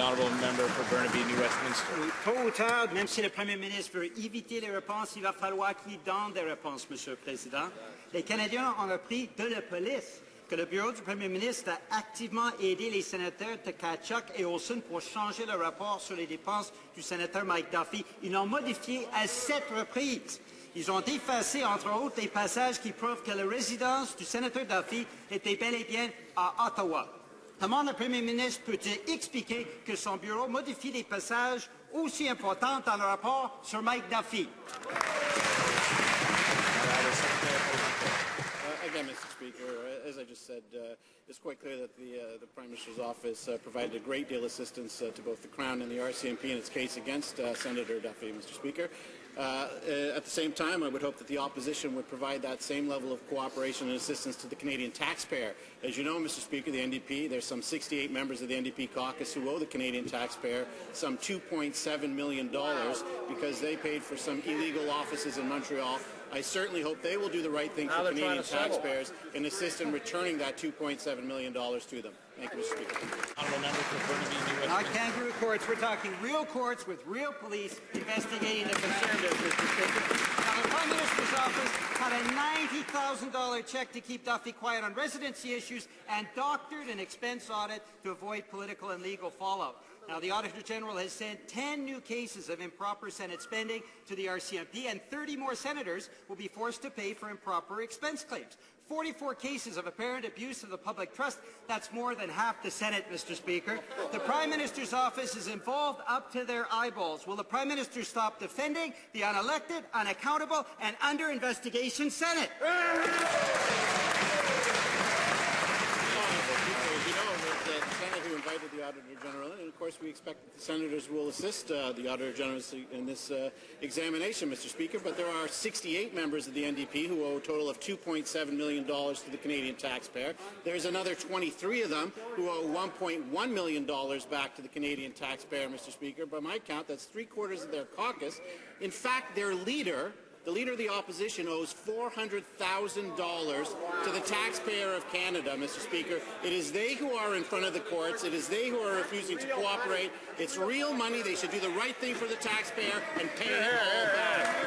Honourable member for Burnaby, New Westminster. Oui, tôt ou tard, même si le Premier ministre veut éviter les réponses, il va falloir qu'il donne des réponses, Monsieur le Président. Les Canadiens ont appris de la police que le bureau du Premier ministre a activement aidé les sénateurs Tkachuk et Olson pour changer le rapport sur les dépenses du sénateur Mike Duffy. Ils l'ont modifié à 7 reprises. Ils ont effacé, entre autres, des passages qui prouvent que la résidence du sénateur Duffy était bel et bien à Ottawa. Comment le Premier ministre peut-il expliquer que son bureau modifie des passages aussi importants dans le rapport sur Mike Duffy? Again, Mr. Speaker, as I just said, it's quite clear that the Prime Minister's office provided a great deal of assistance to both the Crown and the RCMP in its case against Senator Duffy, Mr. Speaker. At the same time, I would hope that the opposition would provide that same level of cooperation and assistance to the Canadian taxpayer. As you know, Mr. Speaker, the NDP, there's some 68 members of the NDP caucus who owe the Canadian taxpayer some $2.7 million because they paid for some illegal offices in Montreal. I certainly hope they will do the right thing for Canadian taxpayers and assist in returning that $2.7 million to them. Thank you, Mr. Speaker. Honourable member for Burnaby, New Not Westminster. kangaroo courts. We're talking real courts with real police investigating the Conservatives, Mr. Speaker. Now, the Prime Minister's office had a $90,000 check to keep Duffy quiet on residency issues and doctored an expense audit to avoid political and legal fallout. Now, the Auditor General has sent 10 new cases of improper Senate spending to the RCMP, and 30 more senators will be forced to pay for improper expense claims. 44 cases of apparent abuse of the public trust. That's more than half the Senate, Mr. Speaker. The Prime Minister's office is involved up to their eyeballs. Will the Prime Minister stop defending the unelected, unaccountable, and under investigation Senate? Invited the Auditor General in, and of course we expect that the Senators will assist the Auditor General in this examination, Mr. Speaker, but there are 68 members of the NDP who owe a total of $2.7 million to the Canadian taxpayer. There's another 23 of them who owe $1.1 million back to the Canadian taxpayer, Mr. Speaker. By my count, that's 3/4 of their caucus. In fact, their leader, the Leader of the Opposition, owes $400,000 to the taxpayer of Canada, Mr. Speaker. It is they who are in front of the courts. It is they who are refusing to cooperate. It's real money. They should do the right thing for the taxpayer and pay it all back.